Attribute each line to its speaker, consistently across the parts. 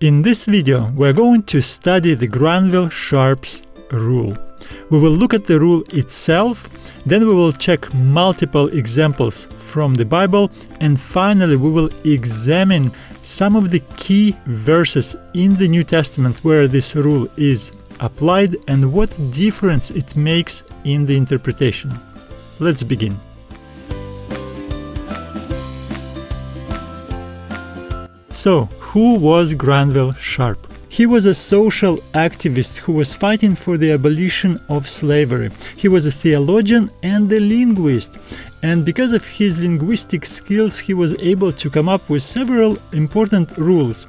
Speaker 1: In this video, we're going to study the Granville Sharp Rule. We will look at the rule itself, then we will check multiple examples from the Bible, and finally we will examine some of the key verses in the New Testament where this rule is applied and what difference it makes in the interpretation. Let's begin. So, who was Granville Sharp? He was a social activist who was fighting for the abolition of slavery. He was a theologian and a linguist. And because of his linguistic skills, he was able to come up with several important rules.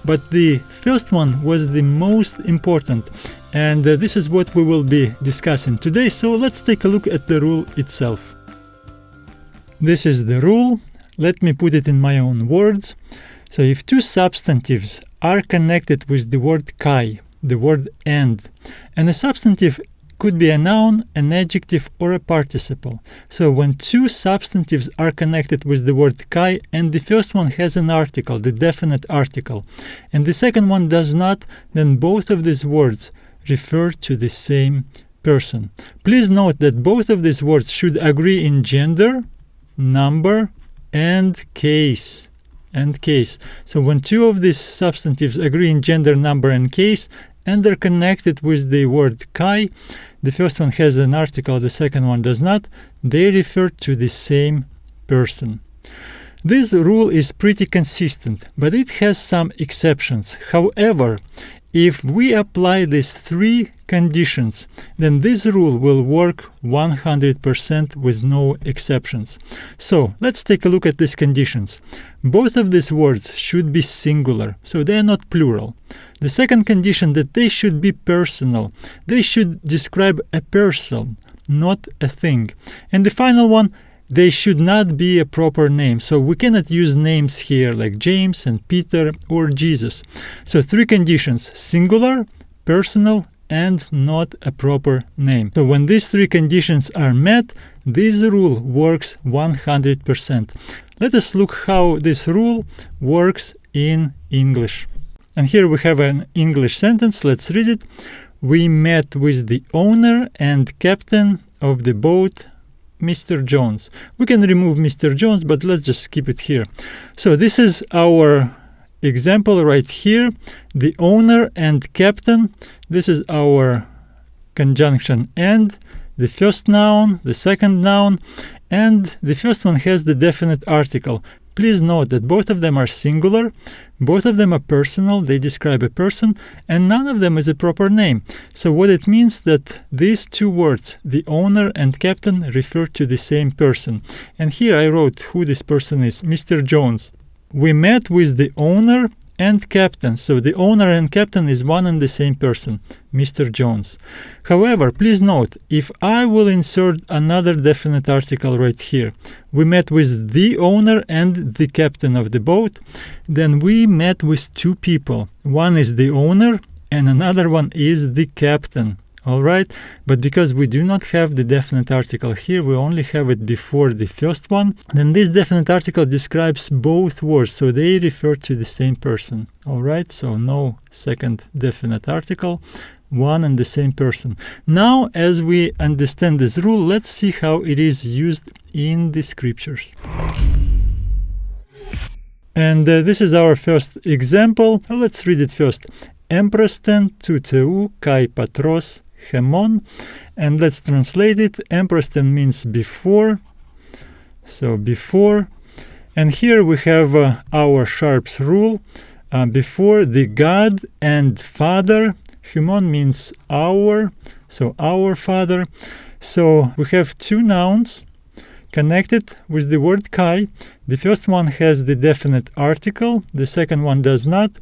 Speaker 1: But the first one was the most important. And this is what we will be discussing today. So let's take a look at the rule itself. This is the rule. Let me put it in my own words. So if two substantives are connected with the word kai, the word and a substantive could be a noun, an adjective, or a participle. So when two substantives are connected with the word kai and the first one has an article, the definite article, and the second one does not, then both of these words refer to the same person. Please note that both of these words should agree in gender, number, and case. So when two of these substantives agree in gender, number, and case, and they're connected with the word kai, the first one has an article, the second one does not, they refer to the same person. This rule is pretty consistent, but it has some exceptions. However, if we apply these three conditions, then this rule will work 100% with no exceptions. So let's take a look at these conditions. Both of these words should be singular, so they are not plural. The second condition, that they should be personal. They should describe a person, not a thing. And the final one, they should not be a proper name. So we cannot use names here like James and Peter or Jesus. So three conditions: singular, personal, and not a proper name. So when these three conditions are met, this rule works 100%. Let us look how this rule works in English. And here we have an English sentence. Let's read it. We met with the owner and captain of the boat, Mr. Jones. We can remove Mr. Jones, but let's just keep it here. So this is our example right here. The owner and captain. This is our conjunction and, the first noun, the second noun, and the first one has the definite article. Please note that both of them are singular, both of them are personal, they describe a person, and none of them is a proper name. So what it means that these two words, the owner and captain, refer to the same person. And here I wrote who this person is, Mr. Jones. We met with the owner and captain. So the owner and captain is one and the same person, Mr. Jones. However, please note, if I will insert another definite article right here, we met with the owner and the captain of the boat, then we met with two people. One is the owner and another one is the captain. All right, but because we do not have the definite article here, we only have it before the first one, then this definite article describes both words, so they refer to the same person. All right, so no second definite article, one and the same person. Now, as we understand this rule, let's see how it is used in the scriptures. And this is our first example. Let's read it first. Emprosten tu teu kai patros hemon, and let's translate it. Emprosten means before, so before, and here we have our Sharp's rule, before the God and Father. Hemon means our, so our Father. So we have two nouns connected with the word kai. The first one has the definite article, the second one does not.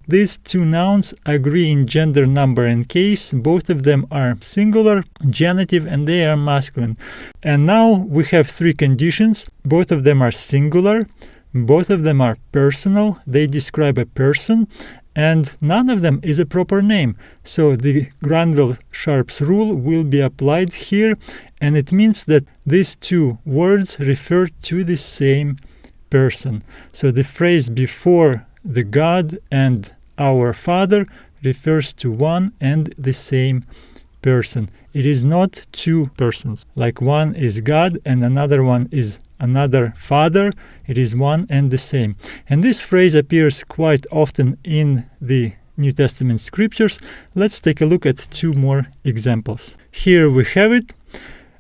Speaker 1: These two nouns agree in gender, number, and case. Both of them are singular, genitive, and they are masculine. And now we have three conditions. Both of them are singular, both of them are personal, they describe a person, and none of them is a proper name. So the Granville Sharp's rule will be applied here, and it means that these two words refer to the same person. So the phrase before the God and our Father refers to one and the same person. It is not two persons, like one is God and another one is another Father. It is one and the same. And this phrase appears quite often in the New Testament scriptures. Let's take a look at two more examples. Here we have it.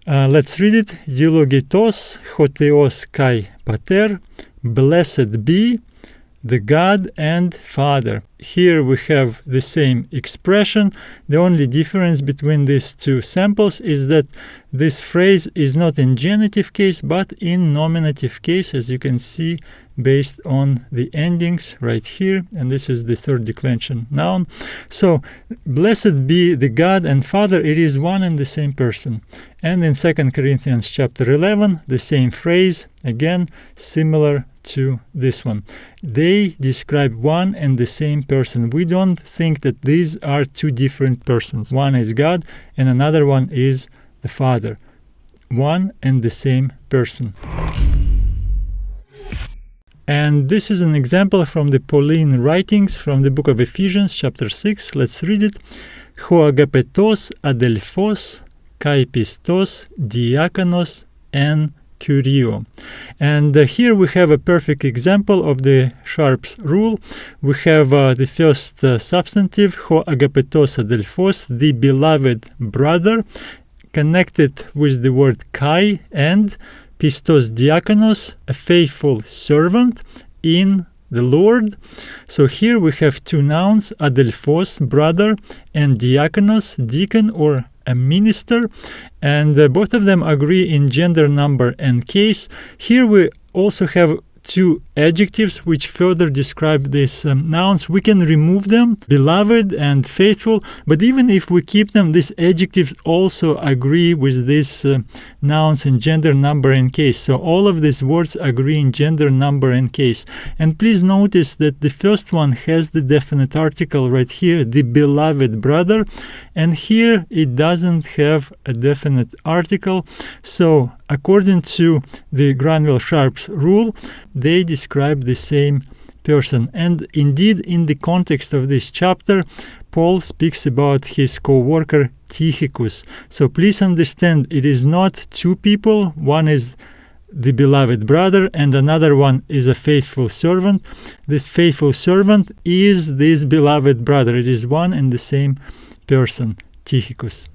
Speaker 1: Let's read it. Eulogitos hotheos kai pater, blessed be the God and Father. Here we have the same expression. The only difference between these two samples is that this phrase is not in genitive case but in nominative case, as you can see based on the endings right here, and this is the third declension noun. So blessed be the God and Father, it is one and the same person. And in 2 Corinthians chapter 11, the same phrase, again similar to this one. They describe one and the same person. We don't think that these are two different persons. One is God and another one is the Father. One and the same person. And this is an example from the Pauline writings from the book of Ephesians chapter 6. Let's read it. Ho agapetos adelphos kai pistos diakonos en curio. And here we have a perfect example of the Sharp's rule. We have the first substantive, ho agapetos adelphos, the beloved brother, connected with the word kai, and pistos diakonos, a faithful servant in the Lord. So here we have two nouns, adelphos, brother, and diakonos, deacon or a minister, and both of them agree in gender, number, and case. Here we also have two adjectives which further describe these nouns. We can remove them, beloved and faithful, but even if we keep them, these adjectives also agree with these nouns in gender, number, and case. So all of these words agree in gender, number, and case. And please notice that the first one has the definite article right here, the beloved brother, and here it doesn't have a definite article. So according to the Granville Sharp's rule, they describe the same person. And indeed, in the context of this chapter, Paul speaks about his co-worker Tychicus. So please understand, it is not two people. One is the beloved brother and another one is a faithful servant. This faithful servant is this beloved brother. It is one and the same person, Tychicus.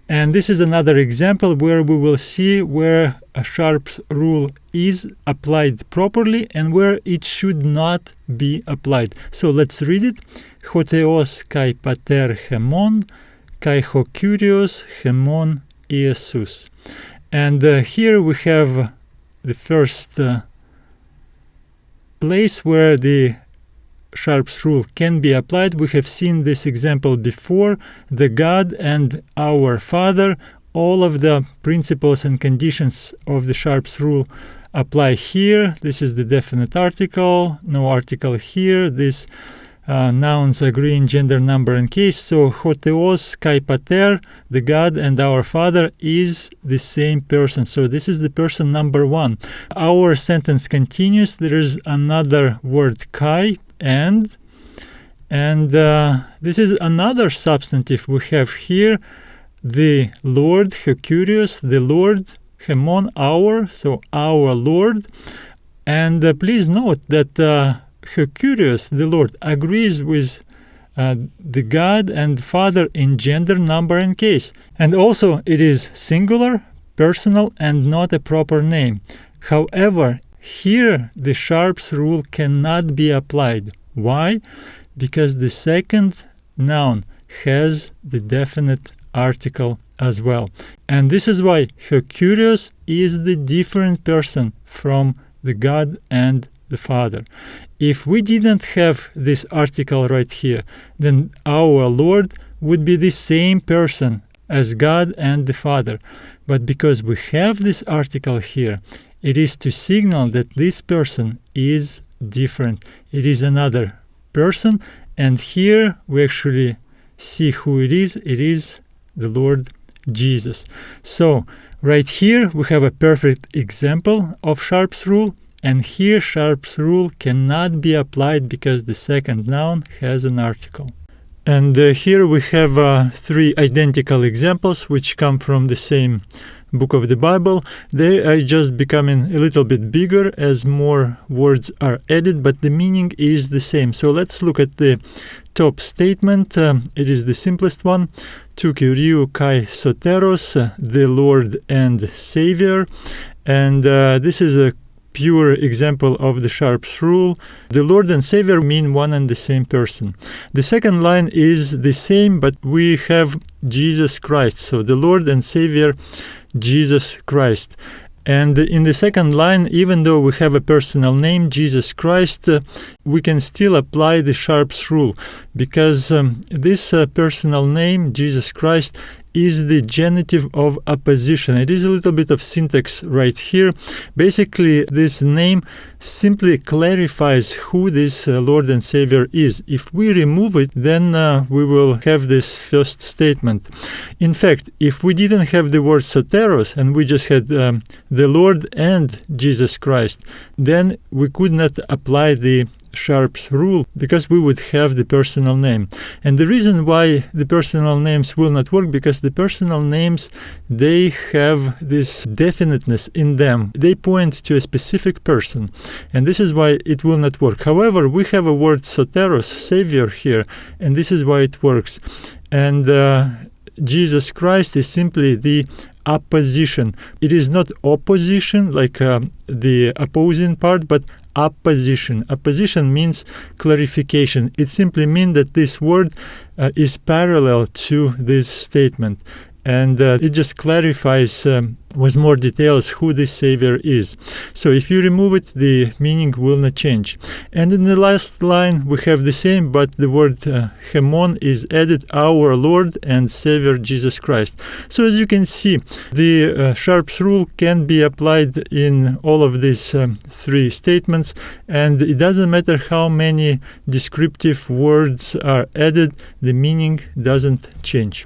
Speaker 1: And this is another example where we will see where a Sharp's rule is applied properly and where it should not be applied. So let's read it. Hotheos kai pater hemon, kai ho kurios hemon Iesus. And here we have the first place where the Sharp's rule can be applied. We have seen this example before. The God and our Father, all of the principles and conditions of the Sharp's rule apply here. This is the definite article, no article here. These nouns agree in gender, number, and case. So hotheos kai pater, the God and our Father, is the same person. So this is the person number one. Our sentence continues. There is another word kai, and this is another substantive we have here, the Lord, Hekurios, the Lord, Hemon, our, so our Lord. And please note that Hekurios, the Lord, agrees with the God and Father in gender, number, and case. And also it is singular, personal, and not a proper name. However, here the Sharp's rule cannot be applied. Why? Because the second noun has the definite article as well. And this is why Hekurios is the different person from the God and the Father. If we didn't have this article right here, then our Lord would be the same person as God and the Father. But because we have this article here, it is to signal that this person is different. It is another person, and here we actually see who it is. It is the Lord Jesus. So right here we have a perfect example of Sharp's rule. And here Sharp's rule cannot be applied because the second noun has an article. And here we have 3 identical examples which come from the same book of the Bible. They are just becoming a little bit bigger as more words are added, but the meaning is the same. So let's look at the top statement. It is the simplest one. Tu Kyriou kai soteros, the Lord and Savior. And this is a pure example of the Sharp's rule. The Lord and Savior mean one and the same person. The second line is the same, but we have Jesus Christ. So the Lord and Savior, Jesus Christ. And in the second line, even though we have a personal name, Jesus Christ, we can still apply the Sharp's rule, because this personal name, Jesus Christ, is the genitive of apposition. It is a little bit of syntax right here. Basically, this name simply clarifies who this Lord and Savior is. If we remove it, then we will have this first statement. In fact, if we didn't have the word soteros and we just had the Lord and Jesus Christ, then we could not apply the Sharp's rule because we would have the personal name. And the reason why the personal names will not work, because the personal names, they have this definiteness in them. They point to a specific person, and this is why it will not work. However, we have a word soteros, Savior, here, and this is why it works. And Jesus Christ is simply the apposition. It is not opposition like the opposing part, but apposition. Apposition means clarification. It simply means that this word is parallel to this statement. And it just clarifies with more details who this Savior is. So if you remove it, the meaning will not change. And in the last line, we have the same, but the word hemon is added, our Lord and Savior Jesus Christ. So as you can see, the Sharp's rule can be applied in all of these 3 statements, and it doesn't matter how many descriptive words are added, the meaning doesn't change.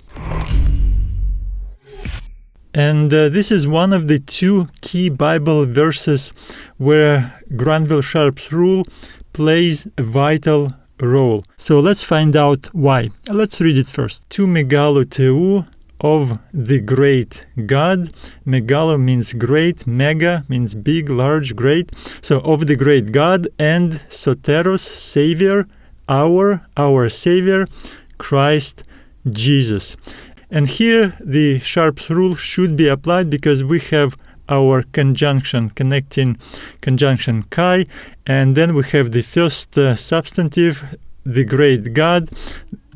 Speaker 1: And this is one of the 2 key Bible verses where Granville Sharp's rule plays a vital role. So let's find out why. Let's read it first. Tu megalo teu, of the great God. Megalo means great, mega means big, large, great. So of the great God, and soteros, Savior, our Savior, Christ Jesus. And here the Sharp's rule should be applied because we have our conjunction, connecting conjunction kai, and then we have the first substantive, the great God,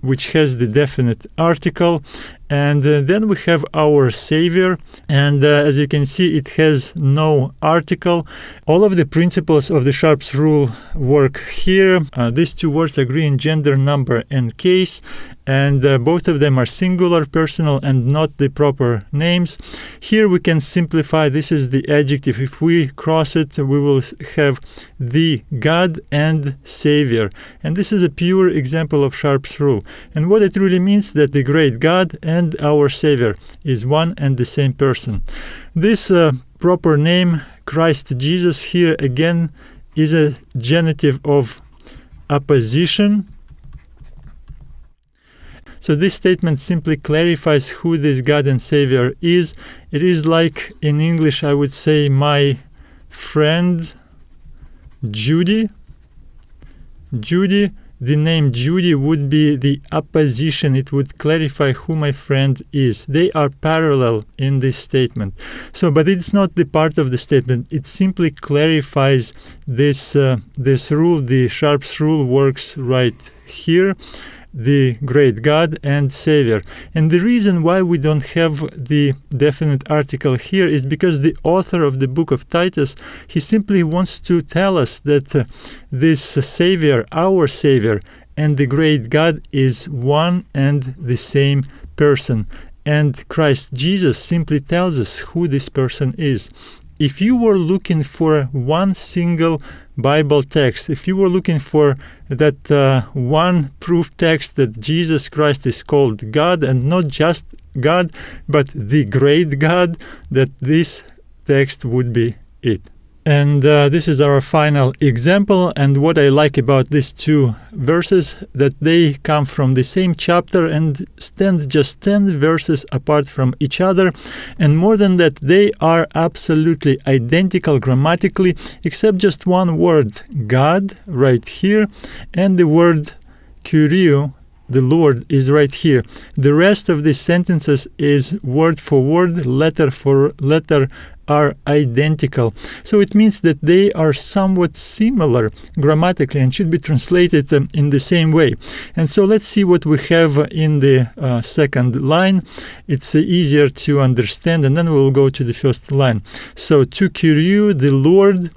Speaker 1: which has the definite article, and then we have our Savior, and as you can see, it has no article. All of the principles of the Sharp's rule work here. These 2 words agree in gender, number, and case, and both of them are singular, personal, and not the proper names. Here we can simplify. This is the adjective. If we cross it, we will have the God and Savior, and this is a pure example of Sharp's rule. And what it really means, that the great God and our Savior is one and the same person. This proper name, Christ Jesus, here again is a genitive of apposition. So this statement simply clarifies who this God and Savior is. It is like in English, I would say, my friend Judy. The name Judy would be the apposition. It would clarify who my friend is. They are parallel in this statement. So, but it's not the part of the statement. It simply clarifies this rule. The Sharp's rule works right here. The great God and Savior. And the reason why we don't have the definite article here is because the author of the book of Titus, he simply wants to tell us that this Savior, our Savior, and the great God is one and the same person. And Christ Jesus simply tells us who this person is. If you were looking for one single Bible text, if you were looking for that one proof text that Jesus Christ is called God, and not just God, but the great God, that this text would be it. And this is our final example. And what I like about these two verses, that they come from the same chapter and stand just 10 verses apart from each other. And more than that, they are absolutely identical grammatically, except just one word, God, right here, and the word Kyrio, the Lord, is right here. The rest of these sentences is word for word, letter for letter, are identical. So it means that they are somewhat similar grammatically and should be translated in the same way. And so let's see what we have in the second line. It's easier to understand, and then we'll go to the first line. So to Kyriou, the Lord,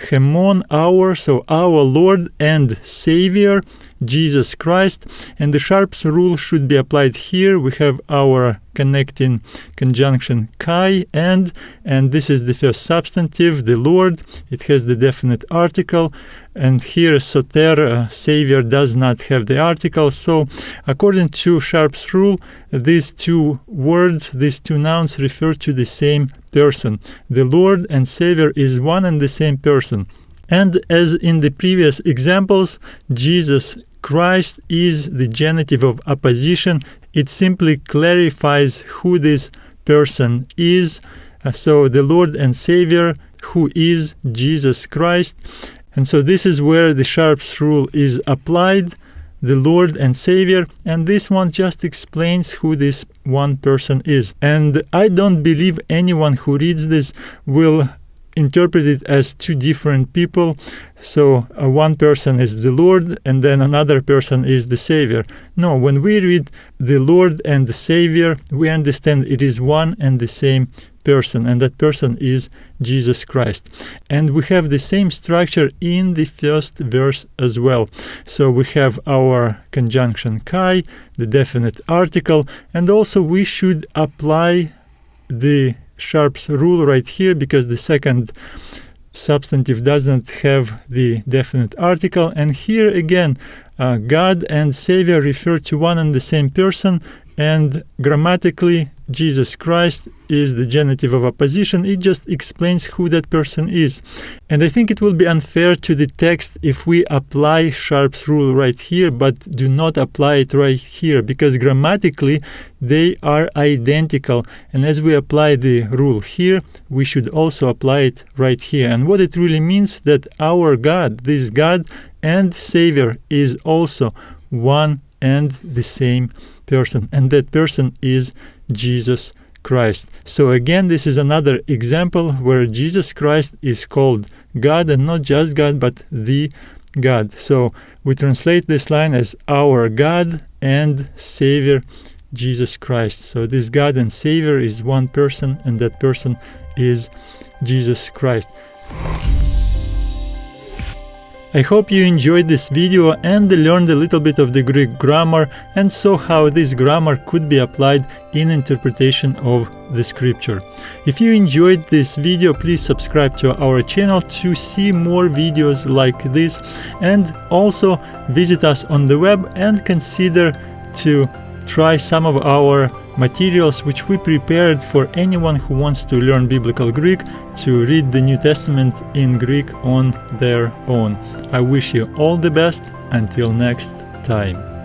Speaker 1: Hemon, our, so our Lord and Savior, Jesus Christ. And the Sharp's rule should be applied here. We have our connecting conjunction kai, and this is the first substantive, the Lord. It has the definite article, and here soter, Savior, does not have the article. So according to Sharp's rule, these two words, these two nouns refer to the same person. The Lord and Savior is one and the same person. And as in the previous examples, Jesus Christ is the genitive of apposition. It simply clarifies who this person is. So the Lord and Savior, who is Jesus Christ. And so this is where the Sharp's rule is applied, the Lord and Savior, and this one just explains who this one person is. And I don't believe anyone who reads this will interpret it as two different people. So one person is the Lord and then another person is the Savior. No, when we read the Lord and the Savior, we understand it is one and the same person, and that person is Jesus Christ. And we have the same structure in the first verse as well. So we have our conjunction kai, the definite article, and also we should apply the Sharp's rule right here, because the second substantive doesn't have the definite article. And here again, God and Savior refer to one and the same person, and grammatically Jesus Christ is the genitive of apposition. It just explains who that person is. And I think it will be unfair to the text if we apply Sharp's rule right here but do not apply it right here, because grammatically they are identical. And as we apply the rule here, we should also apply it right here. And what it really means, that our God, this God and Savior, is also one and the same person, and that person is Jesus Christ. So again, this is another example where Jesus Christ is called God, and not just God, but the God. So we translate this line as our God and Savior, Jesus Christ. So this God and Savior is one person, and that person is Jesus Christ. I hope you enjoyed this video and learned a little bit of the Greek grammar and saw how this grammar could be applied in interpretation of the scripture. If you enjoyed this video, please subscribe to our channel to see more videos like this, and also visit us on the web and consider to try some of our materials which we prepared for anyone who wants to learn Biblical Greek, to read the New Testament in Greek on their own. I wish you all the best. Until next time.